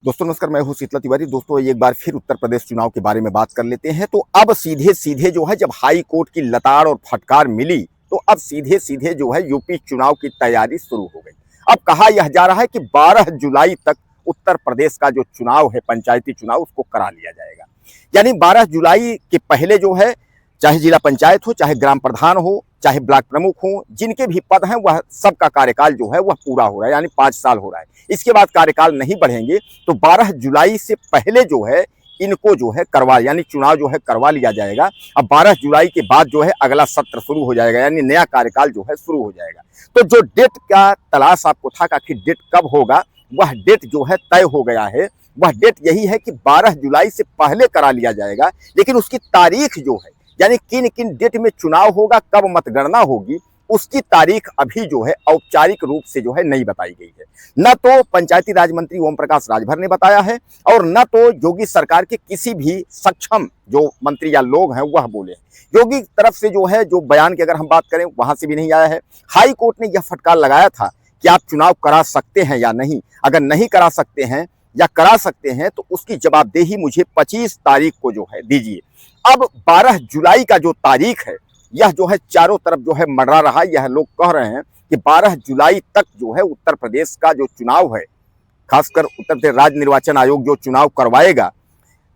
दोस्तों नमस्कार, मैं हूं शीतला तिवारी। दोस्तों एक बार फिर उत्तर प्रदेश चुनाव के बारे में बात कर लेते हैं। तो अब सीधे सीधे जो है, जब हाई कोर्ट की लताड़ और फटकार मिली तो अब सीधे सीधे जो है यूपी चुनाव की तैयारी शुरू हो गई। अब कहा यह जा रहा है कि 12 जुलाई तक उत्तर प्रदेश का जो चुनाव है, पंचायती चुनाव, उसको करा लिया जाएगा। यानी 12 जुलाई के पहले जो है, चाहे जिला पंचायत हो, चाहे ग्राम प्रधान हो, चाहे ब्लॉक प्रमुख हो, जिनके भी पद हैं वह सबका कार्यकाल जो है वह पूरा हो रहा है, यानी 5 साल हो रहा है। इसके बाद कार्यकाल नहीं बढ़ेंगे। तो 12 जुलाई से पहले जो है इनको जो है करवा, यानी चुनाव जो है करवा लिया जाएगा। अब 12 जुलाई के बाद जो है अगला सत्र शुरू हो जाएगा, यानी नया कार्यकाल जो है शुरू हो जाएगा। तो जो डेट का तलाश आपको था कि आखिर डेट कब होगा, वह डेट जो है तय हो गया है। वह डेट यही है कि 12 जुलाई से पहले करा लिया जाएगा। लेकिन उसकी तारीख जो है, यानी किन किन डेट में चुनाव होगा, कब मतगणना होगी, उसकी तारीख अभी जो है औपचारिक रूप से जो है नहीं बताई गई है। न तो पंचायती राज मंत्री ओम प्रकाश राजभर ने बताया है और न तो योगी सरकार के किसी भी सक्षम जो मंत्री या लोग हैं वह बोले हैं। योगी तरफ से जो है, जो बयान की अगर हम बात करें, वहां से भी नहीं आया है। हाई कोर्ट ने यह फटकार लगाया था कि आप चुनाव करा सकते हैं या नहीं। अगर नहीं करा सकते हैं या करा सकते हैं तो उसकी जवाबदेही मुझे 25 तारीख को जो है दीजिए। अब 12 जुलाई का जो तारीख है, यह जो है चारों तरफ जो है मंडरा रहा। यह लोग कह रहे हैं कि 12 जुलाई तक जो है उत्तर प्रदेश का जो चुनाव है, खासकर उत्तर प्रदेश राज्य निर्वाचन आयोग जो चुनाव करवाएगा,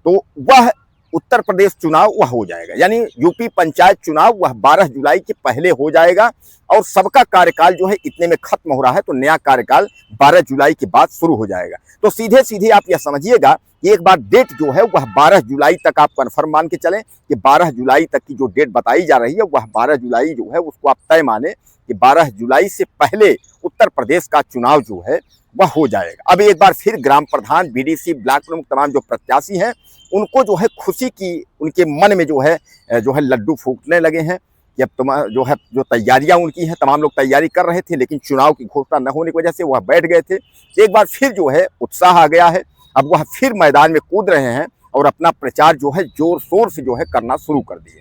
तो वह उत्तर प्रदेश चुनाव वह हो जाएगा। यानी यूपी पंचायत चुनाव वह 12 जुलाई के पहले हो जाएगा और सबका कार्यकाल जो है इतने में खत्म हो रहा है। तो नया कार्यकाल 12 जुलाई के बाद शुरू हो जाएगा। तो सीधे सीधे आप यह समझिएगा कि एक बार डेट जो है वह 12 जुलाई तक आप कन्फर्म मान के चलें कि 12 जुलाई तक की जो डेट बताई जा रही है वह 12 जुलाई जो है उसको आप तय माने कि 12 जुलाई से पहले उत्तर प्रदेश का चुनाव जो है वह हो जाएगा। अब एक बार फिर ग्राम प्रधान, बीडीसी, ब्लॉक प्रमुख, तमाम जो प्रत्याशी हैं, उनको जो है खुशी की, उनके मन में जो है लड्डू फूटने लगे हैं। जब जो है जो तैयारियां उनकी हैं, तमाम लोग तैयारी कर रहे थे, लेकिन चुनाव की घोषणा न होने की वजह से वह बैठ गए थे। एक बार फिर जो है उत्साह आ गया है। अब वह फिर मैदान में कूद रहे हैं और अपना प्रचार जो है जोर शोर से जो है करना शुरू कर दिए।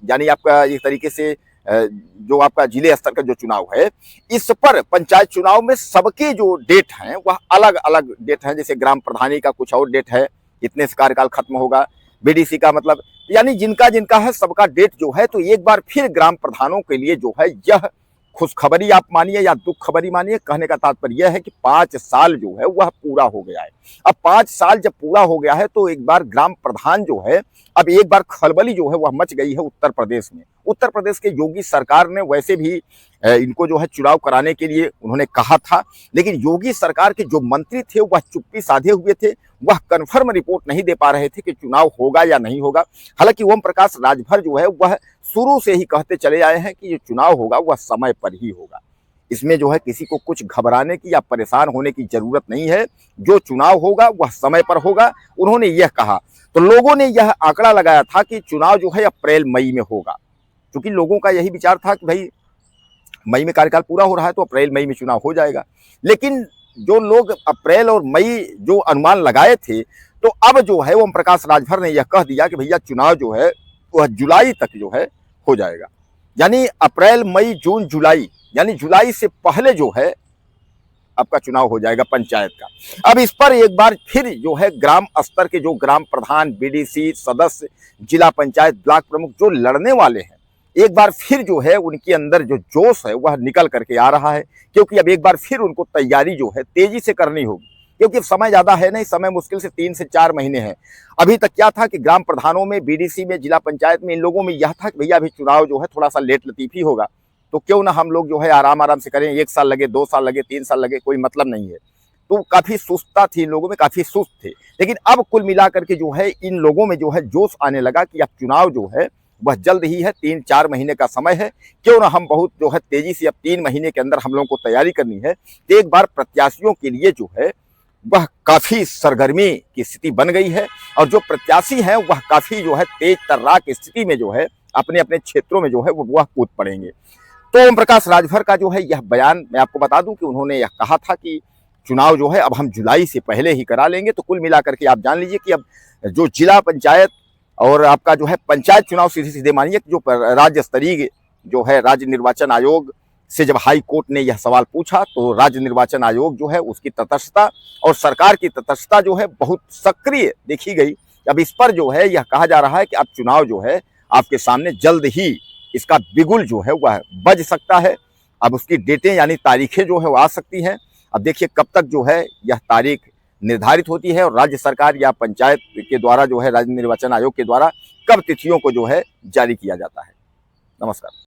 यानी आपका एक तरीके से जो आपका जिले स्तर का जो चुनाव है, इस पर पंचायत चुनाव में सबके जो डेट हैं वह अलग अलग डेट हैं। जैसे ग्राम प्रधानी का कुछ और डेट है, इतने से कार्यकाल खत्म होगा। बीडीसी का मतलब, यानी जिनका जिनका है सबका डेट जो है। तो एक बार फिर ग्राम प्रधानों के लिए जो है यह खुशखबरी आप मानिए या दुख खबरी मानिए, कहने का तात्पर्य यह है कि 5 साल जो है वह पूरा हो गया है। अब 5 साल जब पूरा हो गया है तो एक बार ग्राम प्रधान जो है, अब एक बार खलबली जो है वह मच गई है उत्तर प्रदेश में। उत्तर प्रदेश के योगी सरकार ने वैसे भी इनको जो है चुनाव कराने के लिए उन्होंने कहा था, लेकिन योगी सरकार के जो मंत्री थे वह चुप्पी साधे हुए थे। वह कन्फर्म रिपोर्ट नहीं दे पा रहे थे कि चुनाव होगा या नहीं होगा। हालांकि ओम प्रकाश राजभर जो है वह शुरू से ही कहते चले आए हैं कि ये चुनाव होगा वह समय पर ही होगा। इसमें जो है किसी को कुछ घबराने की या परेशान होने की जरूरत नहीं है। जो चुनाव होगा वह समय पर होगा, उन्होंने यह कहा। तो लोगों ने यह आंकड़ा लगाया था कि चुनाव जो है अप्रैल मई में होगा, क्योंकि लोगों का यही विचार था कि भाई मई में कार्यकाल पूरा हो रहा है तो अप्रैल मई में चुनाव हो जाएगा। लेकिन जो लोग अप्रैल और मई जो अनुमान लगाए थे, तो अब जो है ओम प्रकाश राजभर ने यह कह दिया कि भैया चुनाव जो है वह जुलाई तक जो है हो जाएगा। यानी अप्रैल, मई, जून, जुलाई, यानी जुलाई से पहले जो है आपका चुनाव हो जाएगा पंचायत का। अब इस पर एक बार फिर जो है ग्राम स्तर के जो ग्राम प्रधान, बीडीसी सदस्य, जिला पंचायत, ब्लॉक प्रमुख जो लड़ने वाले हैं, एक बार फिर जो है उनके अंदर जो जोश है वह निकल करके आ रहा है। क्योंकि अब एक बार फिर उनको तैयारी जो है तेजी से करनी होगी, क्योंकि समय ज्यादा है नहीं, समय मुश्किल से 3 से 4 महीने हैं। अभी तक क्या था कि ग्राम प्रधानों में, बीडीसी में, जिला पंचायत में, इन लोगों में यह था कि भैया अभी चुनाव जो है थोड़ा सा लेट लतीफी होगा, तो क्यों ना हम लोग जो है आराम आराम से करें। 1 साल लगे, 2 साल लगे, 3 साल लगे, कोई मतलब नहीं है। तो काफी सुस्तता थी इन लोगों में, काफी सुस्त थे। लेकिन अब कुल मिलाकर के जो है इन लोगों में जो है जोश आने लगा कि अब चुनाव जो है वह जल्द ही है, 3-4 महीने का समय है। क्यों ना हम बहुत जो है तेजी से अब 3 महीने के अंदर हम लोगों को तैयारी करनी है। तो एक बार प्रत्याशियों के लिए जो है वह काफी सरगर्मी की स्थिति बन गई है और जो प्रत्याशी हैं वह काफी जो है तेज तर्राक की स्थिति में जो है अपने अपने क्षेत्रों में जो है वह कूद पड़ेंगे। तो ओम प्रकाश राजभर का जो है यह बयान, मैं आपको बता दूं कि उन्होंने यह कहा था कि चुनाव जो है अब हम जुलाई से पहले ही करा लेंगे। तो कुल मिलाकर के आप जान लीजिए कि अब जो जिला पंचायत और आपका जो है पंचायत चुनाव सीधे सीधे मानिए जो राज्य स्तरीय जो है राज्य निर्वाचन आयोग से जब हाई कोर्ट ने यह सवाल पूछा तो राज्य निर्वाचन आयोग जो है उसकी तटस्थता और सरकार की तटस्थता जो है बहुत सक्रिय देखी गई। अब इस पर जो है यह कहा जा रहा है कि अब चुनाव जो है आपके सामने जल्द ही इसका बिगुल जो है वह बज सकता है। अब उसकी डेटें यानी तारीखें जो है वो आ सकती हैं। अब देखिए कब तक जो है यह तारीख निर्धारित होती है और राज्य सरकार या पंचायत के द्वारा जो है राज्य निर्वाचन आयोग के द्वारा कब तिथियों को जो है जारी किया जाता है। नमस्कार।